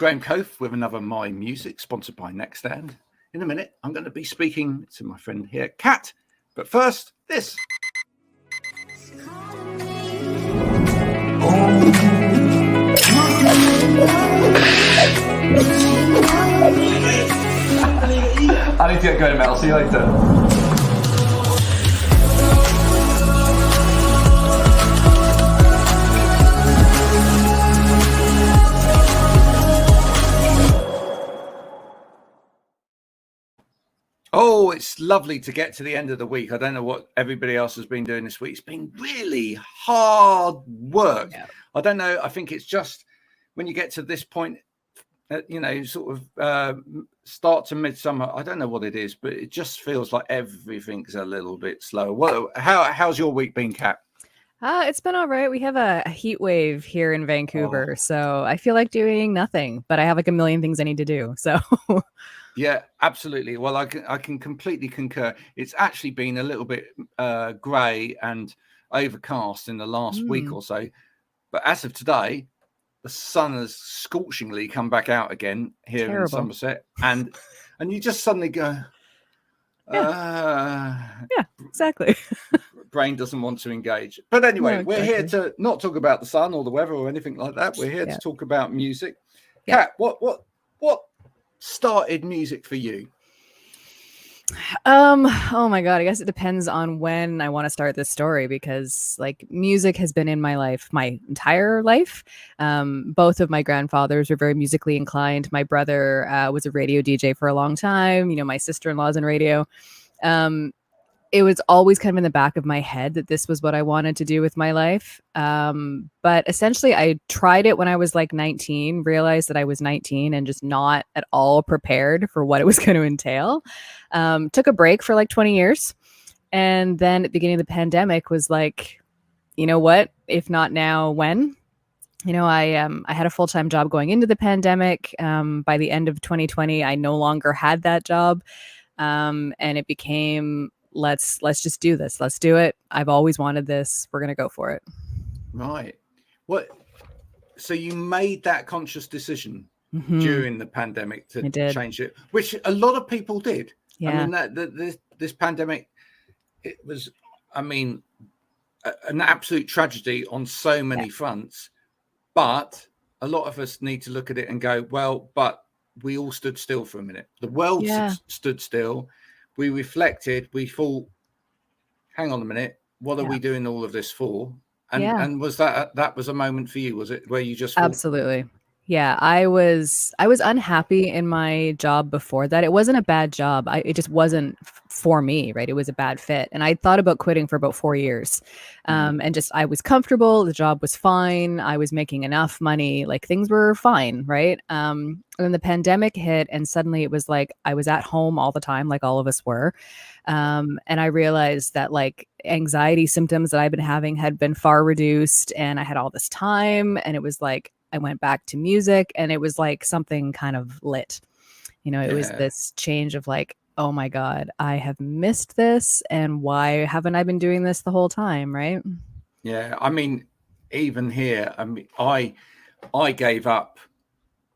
Graham Cofe with another My Music, sponsored by Nextstand. In a minute, I'm going to be speaking to my friend here, Kat. But first, this. I need to get going, Mel. See you later. Oh, it's lovely to get to the end of the week. I don't know what everybody else has been doing this week. It's been really hard work. Yeah. I don't know. I think it's just when you get to this point, sort of start to midsummer. I don't know what it is, but it just feels like everything's a little bit slower. How's your week been, Kat? It's been all right. We have a heat wave here in Vancouver, so I feel like doing nothing, but I have like a million things I need to do. So. Yeah, absolutely. Well, I can completely concur. It's actually been a little bit grey and overcast in the last week or so. But as of today, the sun has scorchingly come back out again here in Somerset. And you just suddenly go, yeah, exactly. Brain doesn't want to engage. But anyway, we're here to not talk about the sun or the weather or anything like that. We're here to talk about music. Kat, what started music for you? Oh my God, I guess it depends on when I want to start this story, because like music has been in my life my entire life. Both of my grandfathers were very musically inclined. My brother was a radio DJ for a long time. My sister-in-law's in radio. It was always kind of in the back of my head that this was what I wanted to do with my life. But essentially I tried it when I was like 19, realized that I was 19 and just not at all prepared for what it was going to entail. Took a break for like 20 years. And then at the beginning of the pandemic was like, you know what, if not now, when? I had a full-time job going into the pandemic. By the end of 2020, I no longer had that job. And it became, let's just do this. Let's do it. I've always wanted this. We're going to go for it. Right. So you made that conscious decision during the pandemic to change it, which a lot of people did. Yeah. I mean, this pandemic, it was, an absolute tragedy on so many fronts, but a lot of us need to look at it and go, well, but we all stood still for a minute. The world stood still. We reflected, we thought, hang on a minute, what are we doing all of this for? And was that was a moment for you, was it, where you just thought, absolutely. Yeah, I was unhappy in my job before that. It wasn't a bad job. It just wasn't for me, right? It was a bad fit. And I thought about quitting for about 4 years. And just, I was comfortable. The job was fine. I was making enough money. Like things were fine, right? And then the pandemic hit and suddenly it was like, I was at home all the time, like all of us were. And I realized that like anxiety symptoms that I've been having had been far reduced and I had all this time. And it was like, I went back to music and it was like something kind of lit. It was this change of like, oh my God, I have missed this. And why haven't I been doing this the whole time? Right. Yeah. I mean, even here, I gave up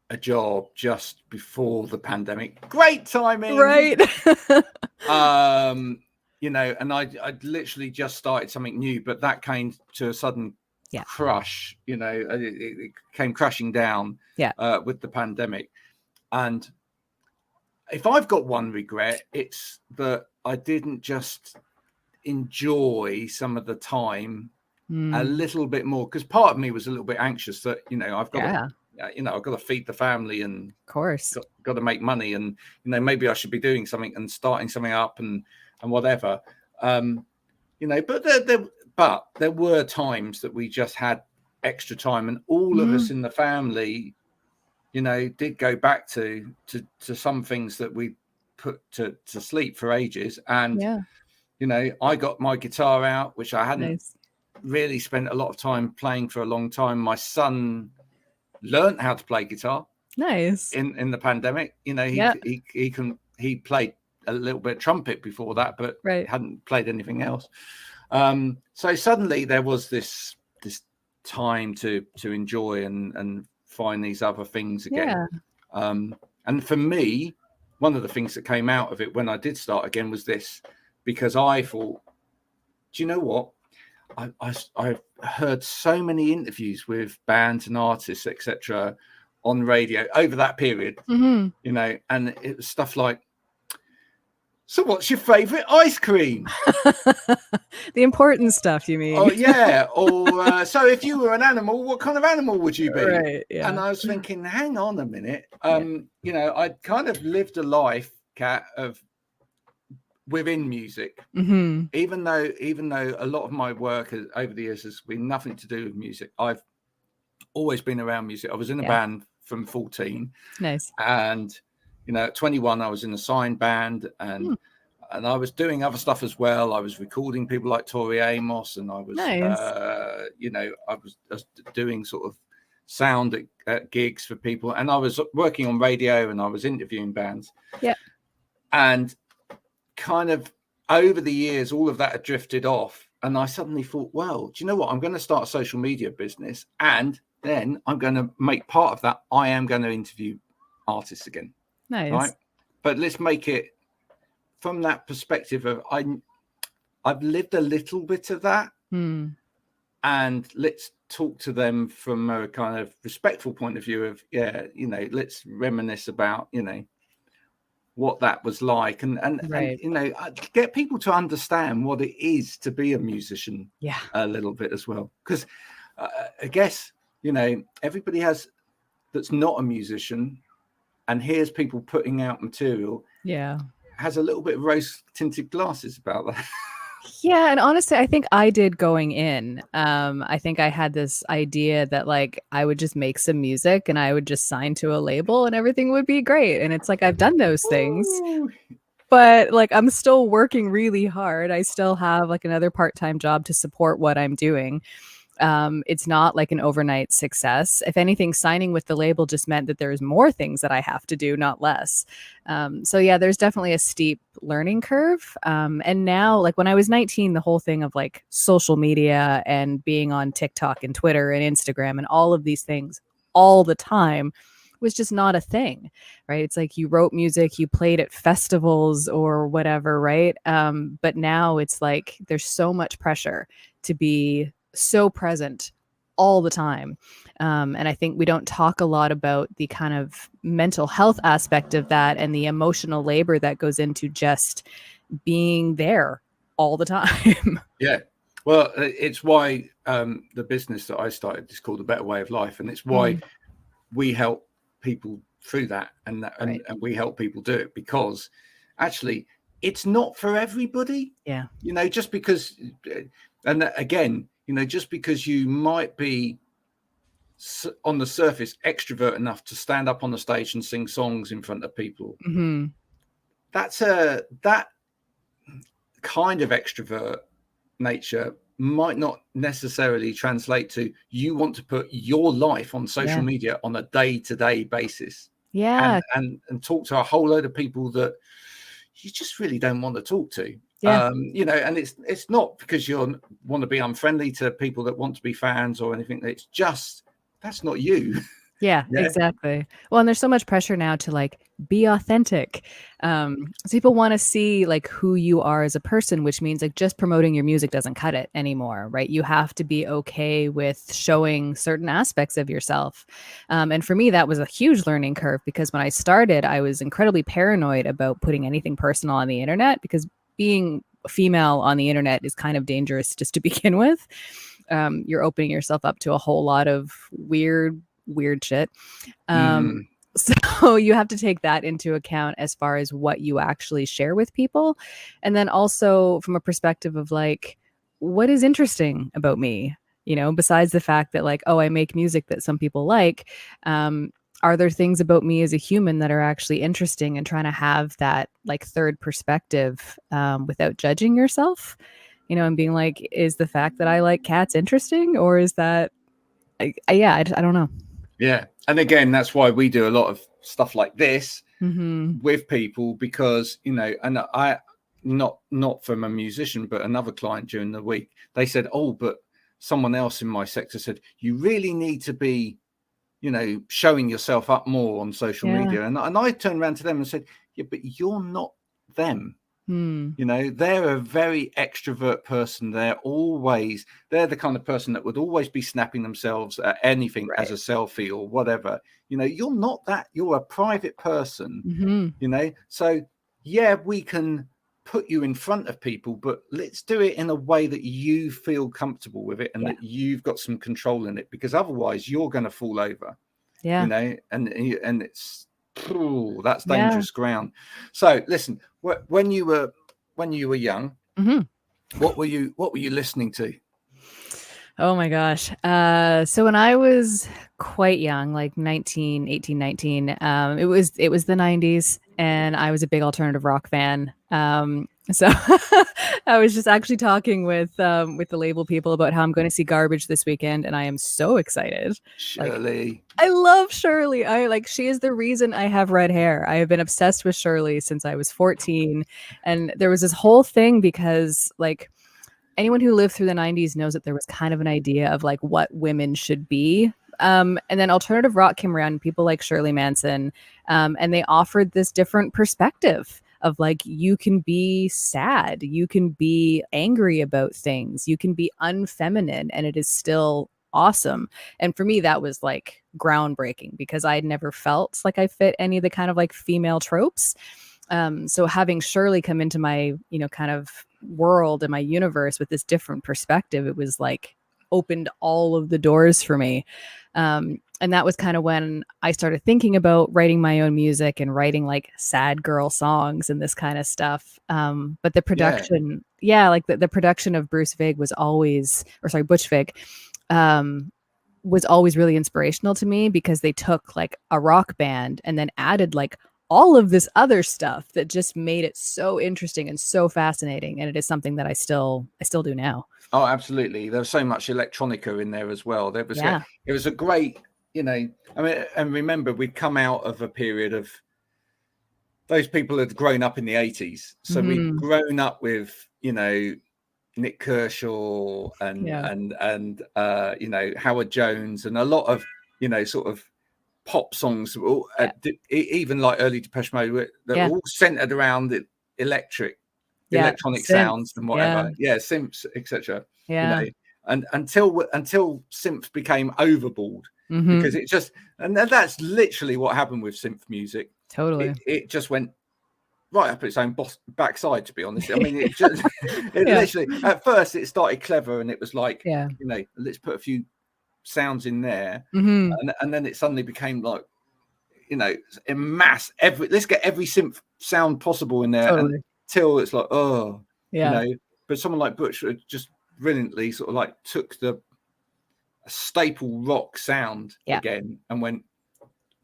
a job just before the pandemic. Great timing. Right. And I literally just started something new, but that came to a sudden crush. It came crashing down with the pandemic. And if I've got one regret, it's that I didn't just enjoy some of the time a little bit more, because part of me was a little bit anxious that I've got I've got to feed the family and of course got to make money, and maybe I should be doing something and starting something up and whatever. But there were times that we just had extra time, and all of us in the family, did go back to some things that we put to sleep for ages. And, I got my guitar out, which I hadn't really spent a lot of time playing for a long time. My son learned how to play guitar. Nice. In the pandemic, he played a little bit of trumpet before that, but hadn't played anything else. So suddenly there was this time to enjoy and find these other things again. And for me, one of the things that came out of it when I did start again was this, because I thought, do you know what? I've heard so many interviews with bands and artists, etc., on radio over that period, you know, and it was stuff like, so what's your favorite ice cream? The important stuff, you mean? Oh, yeah. Or so if you were an animal, what kind of animal would you be? Right, yeah. And I was thinking, hang on a minute. You know, I'd kind of lived a life, Kat, of within music, even though a lot of my work over the years has been nothing to do with music. I've always been around music. I was in a band from 14. Nice. And, you know, at 21, I was in a signed band, and I was doing other stuff as well. I was recording people like Tori Amos, and I was, you know, I was doing sort of sound at gigs for people, and I was working on radio, and I was interviewing bands. Yeah. And kind of over the years, all of that had drifted off, and I suddenly thought, well, do you know what? I'm going to start a social media business, and then I'm going to make part of that. I am going to interview artists again. Nice. Right. But let's make it from that perspective of I've lived a little bit of that, and let's talk to them from a kind of respectful point of view of, you know, let's reminisce about, you know, what that was like, and you know, get people to understand what it is to be a musician a little bit as well, because I guess, you know, everybody that's not a musician and hears people putting out material has a little bit of rose tinted glasses about that. Yeah, and honestly, I think I did going in. I think I had this idea that like I would just make some music and I would just sign to a label and everything would be great. And it's like I've done those things, but like I'm still working really hard. I still have like another part-time job to support what I'm doing. It's not like an overnight success. If anything, signing with the label just meant that there's more things that I have to do, not less. So yeah, there's definitely a steep learning curve. And now, like when I was 19, the whole thing of like social media and being on TikTok and Twitter and Instagram and all of these things all the time was just not a thing, right? It's like you wrote music, you played at festivals or whatever, right? But now it's like there's so much pressure to be so present all the time. And I think we don't talk a lot about the kind of mental health aspect of that and the emotional labor that goes into just being there all the time. Yeah. Well, it's why the business that I started is called A Better Way of Life. And it's why we help people through that, and we help people do it, because actually it's not for everybody. Yeah. You know, just because, and again, you know, just because you might be on the surface extrovert enough to stand up on the stage and sing songs in front of people, that kind of extrovert nature might not necessarily translate to you want to put your life on social media on a day-to-day basis. Yeah. And talk to a whole load of people that you just really don't want to talk to. Yeah. You know, and it's not because you want to be unfriendly to people that want to be fans or anything. It's just, that's not you. Yeah, exactly. Well, and there's so much pressure now to like be authentic. So people want to see like who you are as a person, which means like just promoting your music doesn't cut it anymore, right? You have to be okay with showing certain aspects of yourself. And for me, that was a huge learning curve, because when I started, I was incredibly paranoid about putting anything personal on the internet, because being female on the internet is kind of dangerous just to begin with. You're opening yourself up to a whole lot of weird shit. So you have to take that into account as far as what you actually share with people. And then also from a perspective of like, what is interesting about me, you know, besides the fact that like, oh, I make music that some people like. Are there things about me as a human that are actually interesting, and trying to have that like third perspective without judging yourself, you know, and being like, is the fact that I like cats interesting, or is that, I don't know. Yeah. And again, that's why we do a lot of stuff like this with people, because, you know, and I, not from a musician, but another client during the week, they said, oh, but someone else in my sector said, you really need to be showing yourself up more on social media. And I turned around to them and said, yeah, but you're not them. They're a very extrovert person. They're the kind of person that would always be snapping themselves at anything as a selfie or whatever. You're not that. You're a private person, so yeah, we can put you in front of people, but let's do it in a way that you feel comfortable with it and that you've got some control in it, because otherwise you're going to fall over. And it's that's dangerous ground. So listen, when you were young, what were you listening to? Oh my gosh. So when I was quite young, like 18, 19, it was the 90s, and I was a big alternative rock fan. So I was just actually talking with the label people about how I'm going to see Garbage this weekend, and I am so excited. Shirley. I love Shirley. She is the reason I have red hair. I have been obsessed with Shirley since I was 14. And there was this whole thing because anyone who lived through the 90s knows that there was kind of an idea of what women should be. And then alternative rock came around, people like Shirley Manson, and they offered this different perspective of you can be sad, you can be angry about things, you can be unfeminine, and it is still awesome. And for me, that was groundbreaking, because I had never felt like I fit any of the kind of female tropes. So having Shirley come into my, kind of world and my universe with this different perspective, it was opened all of the doors for me. And that was kind of when I started thinking about writing my own music and writing sad girl songs and this kind of stuff. But the production, the production of Butch Vig was always really inspirational to me, because they took a rock band and then added all of this other stuff that just made it so interesting and so fascinating. And it is something that I still do now. Oh, absolutely. There was so much electronica in there as well. It was a great, and remember, we'd come out of a period of, those people had grown up in the 80s. So we'd grown up with, Nick Kershaw and Howard Jones, and a lot of, sort of pop songs, even early Depeche Mode, that were all centered around electronic synths, sounds and whatever, synths, etc. And until synths became overboard, because it just, and that's literally what happened with synth music. Totally, it just went right up its own backside, to be honest. I mean, it just literally, at first it started clever, and it was let's put a few sounds in there, and then it suddenly became let's get every synth sound possible in there, until it's but someone like Butch just brilliantly sort of took the staple rock sound again and went,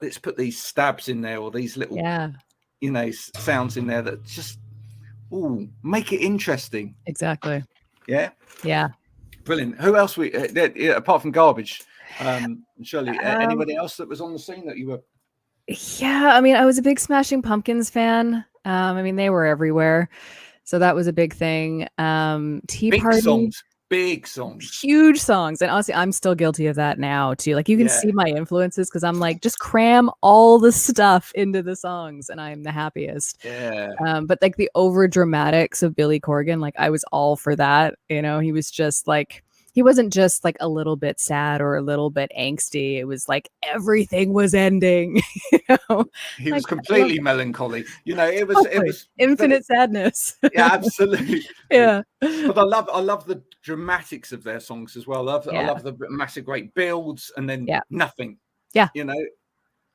let's put these stabs in there, or these little sounds in there that just make it interesting. Exactly. Yeah Brilliant. Who else apart from Garbage, Shirley, anybody else that was on the scene that you were? Yeah, I mean, I was a big Smashing Pumpkins fan. I mean, they were everywhere, so that was a big thing. Tea Party. Big songs, huge songs. And honestly, I'm still guilty of that now too. You can see my influences, because I'm just cram all the stuff into the songs and I'm the happiest. But the over dramatics of Billy Corgan, I was all for that. He was just he wasn't just a little bit sad or a little bit angsty. It was everything was ending. He was completely melancholy. It was infinite sadness. Yeah, absolutely. Yeah. But I love the dramatics of their songs as well. I love the massive great builds and then nothing. Yeah.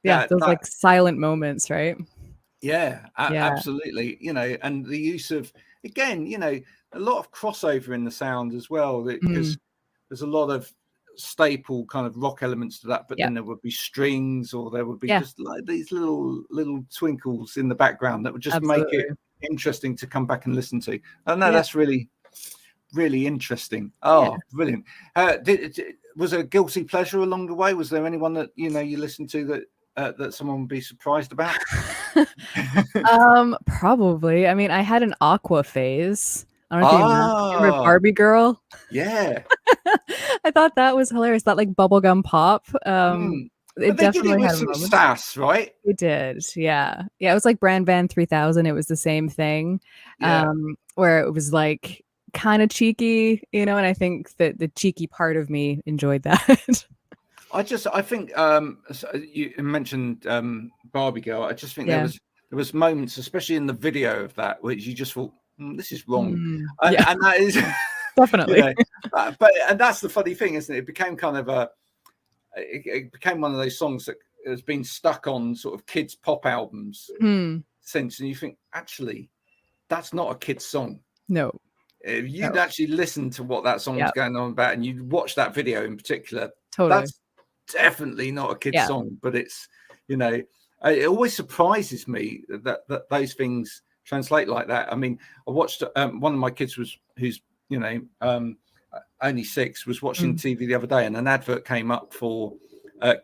Those silent moments, right? Absolutely. And the use of, again, a lot of crossover in the sound as well, because there's a lot of staple kind of rock elements to that, but then there would be strings, or there would be just these little twinkles in the background that would just make it interesting to come back and listen to. That's really, really interesting. Brilliant. Was there a guilty pleasure along the way? Was there anyone that you listened to that someone would be surprised about? Probably. I mean, I had an Aqua phase. I don't know if you remember Barbie Girl. Yeah. I thought that was hilarious. That bubblegum pop. it they did it definitely with had a some moment. sass, right? It did, yeah. Yeah, it was like Brand Van 3000, it was the same thing, Yeah. where it was, like, kinda cheeky, and I think that the cheeky part of me enjoyed that. I think, so you mentioned, Barbie Girl. I just think Yeah. there was moments, especially in the video of that, which you just thought, "This is wrong." Yeah, And that is, you definitely. know, but and that's the funny thing, isn't it? It became kind of it became one of those songs that has been stuck on sort of kids' pop albums Hmm. since, and you think, actually, that's not a kid's song. No, If no. you'd actually listen to what that song's Yep, going on about, and you watch that video in particular, totally. that's definitely not a kid's Yeah. song. But it's, it always surprises me that those things translate like that. I mean, I watched one of my kids who's only 6, was watching Mm. TV the other day, and an advert came up for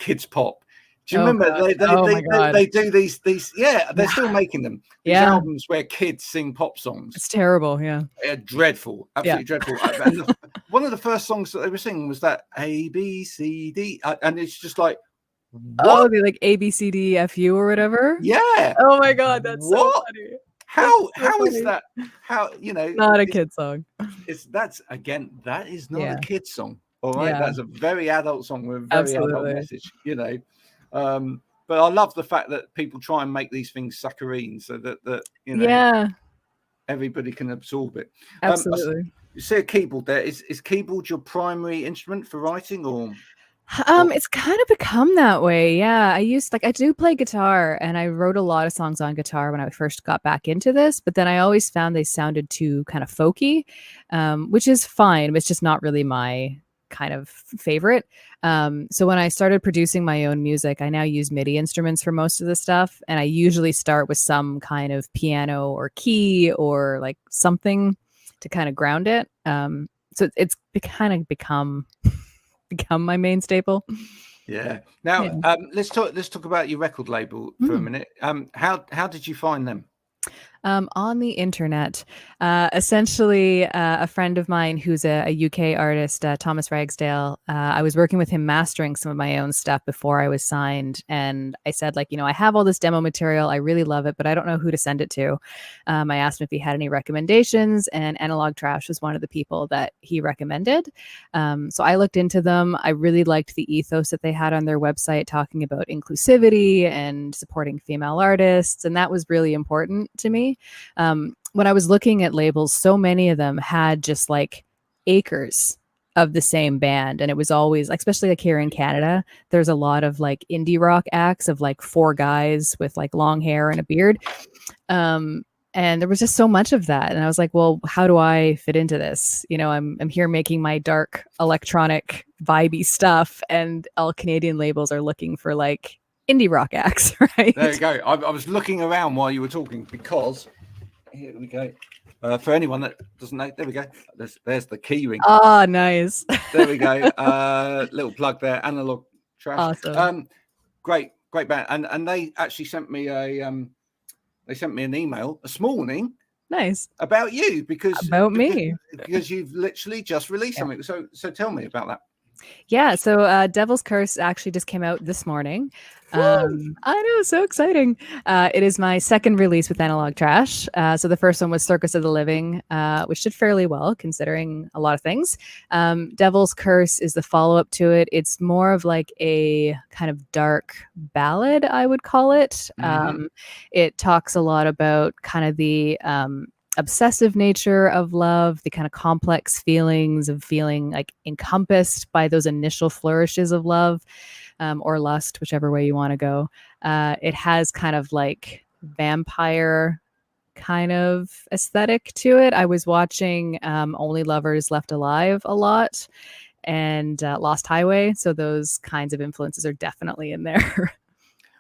kids pop. Do you Oh remember god. Oh my god. they do these? Yeah, they're Yeah. still making them. These Yeah. albums where kids sing pop songs. It's terrible, yeah. Dreadful, Yeah. absolutely dreadful. And one of the first songs that they were singing was that A B C D, and it's just like, Oh, what? they like ABCDFU or whatever? Yeah, Oh my god, that's so what? funny. That's so How is funny. that? How Not a kid song. that is not a Yeah. kid song. All right, Yeah, that's a very adult song with a very adult absolutely. message. But I love the fact that people try and make these things saccharine so that Yeah, everybody can absorb it. absolutely. You see a keyboard there. Is keyboard your primary instrument for writing, or It's kind of become that way. Yeah. I do play guitar and I wrote a lot of songs on guitar when I first got back into this, but then I always found they sounded too kind of folky, which is fine. But it's just not really my kind of favorite. So when I started producing my own music, I now use MIDI instruments for most of the stuff. And I usually start with some kind of piano or key or like something to kind of ground it. So it's kind of become my main staple. yeah. Now, Yeah. let's talk about your record label for a minute. How did you find them? On the internet. Essentially, a friend of mine who's a UK artist, Thomas Ragsdale, I was working with him mastering some of my own stuff before I was signed. And I said, like, I have all this demo material. I really love it, but I don't know who to send it to. I asked him if he had any recommendations, and Analog Trash was one of the people that he recommended. So I looked into them. I really liked the ethos that they had on their website, talking about inclusivity and supporting female artists. And that was really important to me. When I was looking at labels, so many of them had just like acres of the same band. And it was always, especially like here in Canada, there's a lot of like indie rock acts of like 4 guys with like long hair and a beard. And there was just so much of that. And I was like, well, how do I fit into this? I'm here making my dark electronic vibey stuff, and all Canadian labels are looking for like indie rock acts, right? There you go. I was looking around while you were talking because here we go. For anyone that doesn't know, there we go. There's the key ring. Oh, nice. There we go. Little plug there. Analog Trash. Awesome. Great band. And they actually sent me an email this morning. Nice. About you because you've literally just released something. So tell me about that. Yeah, so Devil's Curse actually just came out this morning. I know, so exciting. It is my second release with Analog Trash. So the first one was Circus of the Living, which did fairly well considering a lot of things. Devil's Curse is the follow-up to it. It's more of like a kind of dark ballad, I would call it. It talks a lot about kind of the obsessive nature of love, the kind of complex feelings of feeling like encompassed by those initial flourishes of love, or lust, whichever way you want to go. It has kind of like vampire kind of aesthetic to it. I was watching Only Lovers Left Alive a lot, and Lost Highway. So those kinds of influences are definitely in there.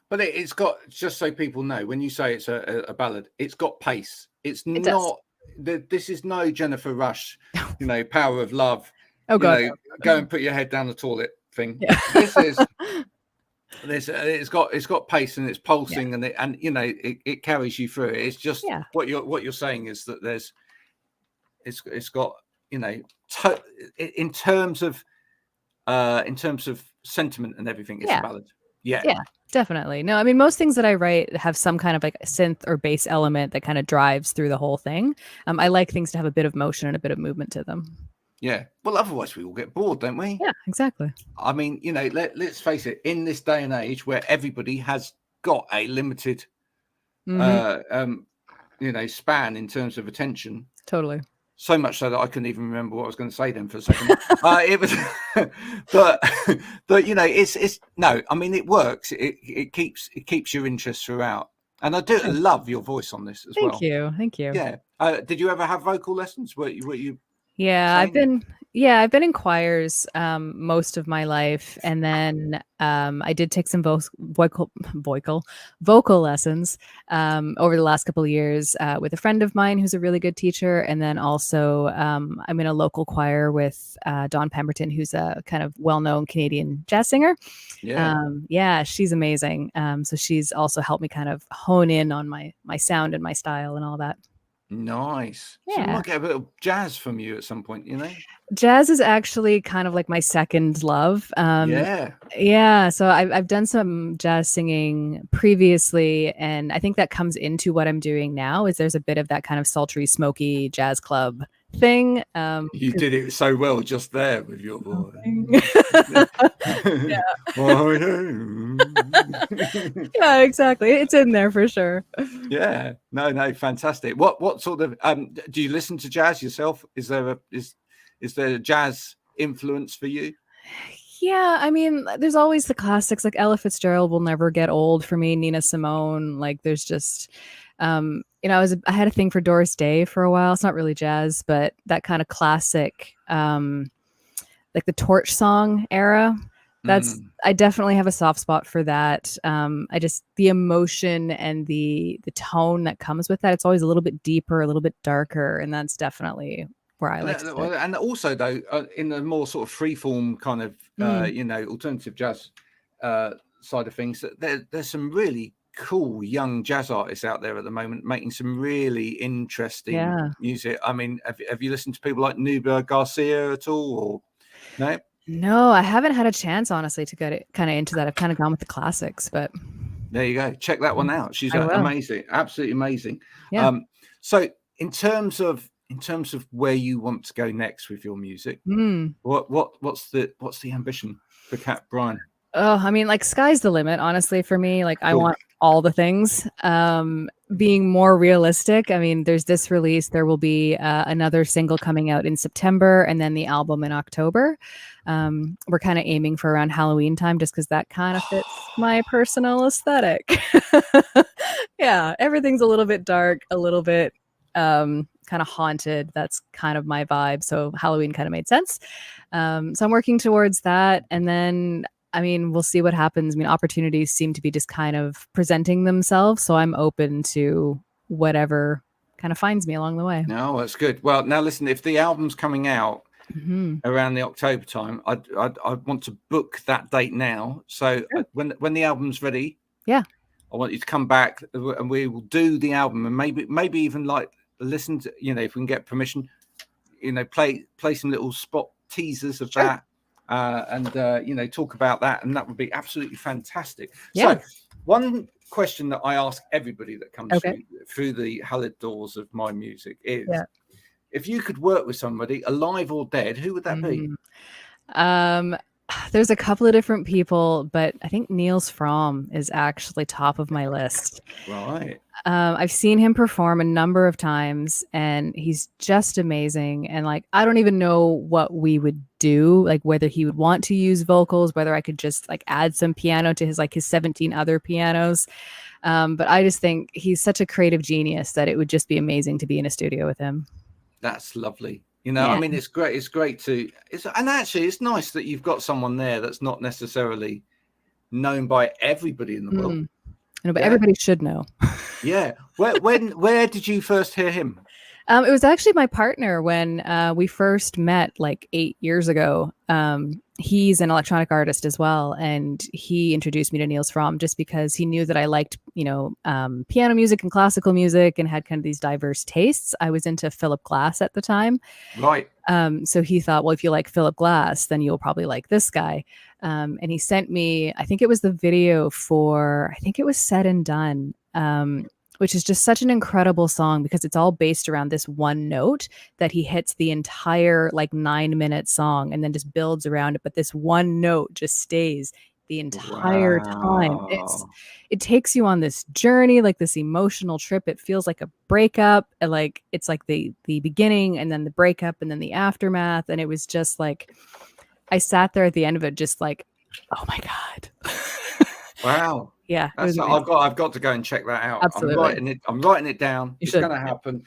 But it's got, just so people know, when you say it's a ballad, it's got pace. It does. This is no Jennifer Rush, Power of Love. Oh God, no. Go and put your head down the toilet thing. Yeah. It's got pace, and it's pulsing, and it carries you through it. It's just what you're saying is that it's got in terms of sentiment and everything, it's a ballad. Yeah, definitely. No, I mean, most things that I write have some kind of like synth or bass element that kind of drives through the whole thing. I like things to have a bit of motion and a bit of movement to them. Yeah. Well, otherwise we all get bored, don't we? Yeah, exactly. I mean, let's face it, in this day and age where everybody has got a limited, span in terms of attention. Totally. So much so that I couldn't even remember what I was going to say then for a second. It was, but it's no. I mean, it works. It keeps your interest throughout, and I love your voice on this as well. Thank you. Yeah. Did you ever have vocal lessons? Were you? Yeah, I've been in choirs most of my life, and then I did take some vocal lessons over the last couple of years with a friend of mine who's a really good teacher, and then also I'm in a local choir with Dawn Pemberton, who's a kind of well-known Canadian jazz singer. Yeah, she's amazing. So she's also helped me kind of hone in on my sound and my style and all that. Nice. Yeah. So we might get a bit of jazz from you at some point, Jazz is actually kind of like my second love. Yeah. So I've done some jazz singing previously, and I think that comes into what I'm doing now. Is there's a bit of that kind of sultry, smoky jazz club thing. You did it so well just there with your voice. Yeah, exactly. It's in there for sure. Yeah. No, fantastic. What sort of do you listen to jazz yourself? Is there a jazz influence for you? Yeah, I mean, there's always the classics, like Ella Fitzgerald will never get old for me, Nina Simone. Like there's just I had a thing for Doris Day for a while. It's not really jazz, but that kind of classic like the Torch song era. I definitely have a soft spot for that. The emotion and the tone that comes with that, it's always a little bit deeper, a little bit darker, and that's definitely where I like to sit. And also though, in the more sort of freeform kind of alternative jazz side of things, there's some really cool young jazz artists out there at the moment making some really interesting music. I mean, have you listened to people like Nuba Garcia at all, or no? No, I haven't had a chance, honestly, to get it kind of into that. I've kind of gone with the classics, but there you go. Check that one out. She's amazing, absolutely amazing. Yeah. So in terms of where you want to go next with your music, what's the ambition for Kat Bryan? Oh, I mean, like sky's the limit, honestly, for me. Like I want all the things. Being more realistic, I mean, there's this release. There will be another single coming out in September, and then the album in October. We're kind of aiming for around Halloween time, just because that kind of fits my personal aesthetic. Yeah, everything's a little bit dark, a little bit kind of haunted. That's kind of my vibe. So Halloween kind of made sense. So I'm working towards that, and then I mean, we'll see what happens. I mean, opportunities seem to be just kind of presenting themselves. So I'm open to whatever kind of finds me along the way. No, that's good. Well, now listen, if the album's coming out around the October time, I want to book that date now. So when the album's ready, I want you to come back and we will do the album, and maybe even like listen to, if we can get permission, play some little spot teasers of that. And talk about that, and that would be absolutely fantastic. So one question that I ask everybody that comes through the hallowed doors of my music is, if you could work with somebody alive or dead, who would that be? There's a couple of different people, but I think Niels Fromm is actually top of my list. Right. I've seen him perform a number of times, and he's just amazing. And like, I don't even know what we would do, like whether he would want to use vocals, whether I could just like add some piano to his 17 other pianos. But I just think he's such a creative genius that it would just be amazing to be in a studio with him. That's lovely. I mean, it's great. It's great and actually it's nice that you've got someone there that's not necessarily known by everybody in the world. No, but everybody should know. Yeah. Where did you first hear him? It was actually my partner when we first met like 8 years ago. He's an electronic artist as well, and he introduced me to Niels Fromm just because he knew that I liked, piano music and classical music and had kind of these diverse tastes. I was into Philip Glass at the time. Right. So he thought, well, if you like Philip Glass, then you'll probably like this guy. And he sent me, I think it was the video for, I think it was Said and Done, which is just such an incredible song because it's all based around this one note that he hits the entire like 9-minute song and then just builds around it. But this one note just stays the entire time. It takes you on this journey, like this emotional trip. It feels like a breakup, and like it's like the beginning and then the breakup and then the aftermath. And it was just like, I sat there at the end of it just like, oh my God. Wow. Yeah. I've got to go and check that out. Absolutely. I'm writing it down. It's going to happen,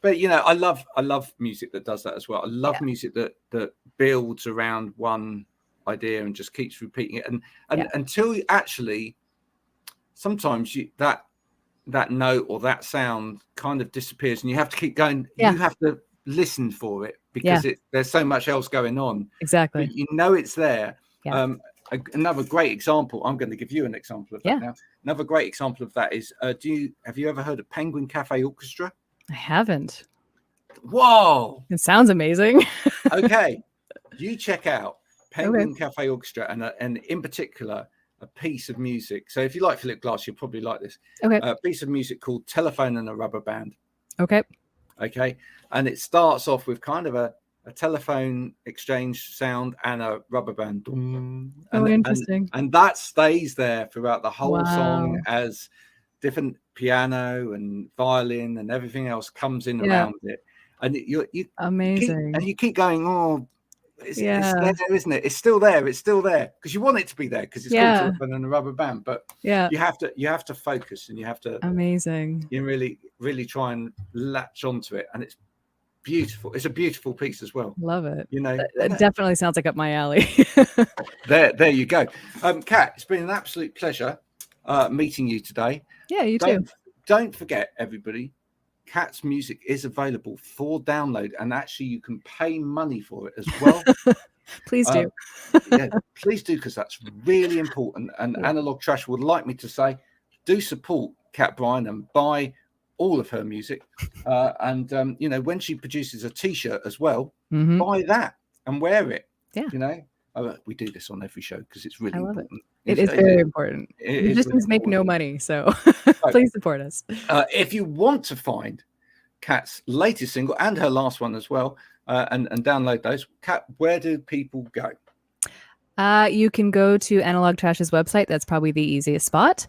but I love music that does that as well. I love music that builds around one idea and just keeps repeating it, and until you actually, sometimes that note or that sound kind of disappears and you have to keep going. You have to listen for it because there's so much else going on. Exactly. But it's there. Another great example, I'm going to give you an example of that now. Another great example of that is, have you ever heard of Penguin Cafe Orchestra? I haven't. Whoa. It sounds amazing. Okay. You check out Penguin Cafe Orchestra and in particular, a piece of music. So if you like Philip Glass, you'll probably like this. Okay. A piece of music called Telephone and a Rubber Band. Okay. And it starts off with kind of a telephone exchange sound and a rubber band. Interesting. And that stays there throughout the whole song as different piano and violin and everything else comes in around it. And you amazing. You keep going, it's there, isn't it? It's still there because you want it to be there because it's called Telephone and a Rubber Band. But you have to focus and you have to you really, really try and latch onto it, and it's beautiful. It's a beautiful piece as well. Love it. It definitely sounds like up my alley. There you go. Kat, it's been an absolute pleasure meeting you today. Yeah, you too. Don't forget, everybody, Kat's music is available for download, and actually you can pay money for it as well. Please do. Please do, because that's really important. And Analog Trash would like me to say, do support Kat Bryan and buy all of her music. And when she produces a t-shirt as well, buy that and wear it. We do this on every show because it's really important. It is very important. It just really make no money, so please support us. If you want to find Kat's latest single and her last one as well, and download those, Kat, where do people go? You can go to Analog Trash's website. That's probably the easiest spot.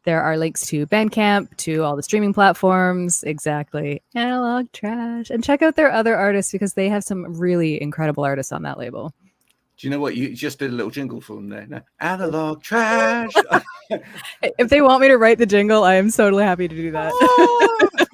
There are links to Bandcamp, to all the streaming platforms. Exactly. Analog Trash. And check out their other artists because they have some really incredible artists on that label. Do you know what? You just did a little jingle for them there. No. Analog Trash. If they want me to write the jingle, I am totally happy to do that.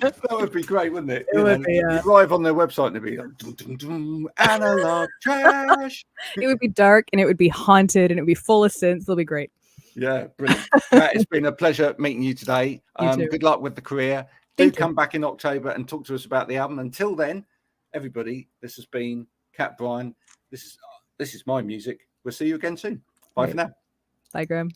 That would be great, wouldn't it? It would be, you arrive on their website and it'd be like, dum, dum, dum, Analog Trash. It would be dark and it would be haunted and it would be full of synths. It'll be great. Yeah, brilliant. It's been a pleasure meeting you today. Good luck with the career. Do come back in October and talk to us about the album. Until then, everybody, this has been Kat Bryan. This is my music. We'll see you again soon. Bye for now. Bye, Graham.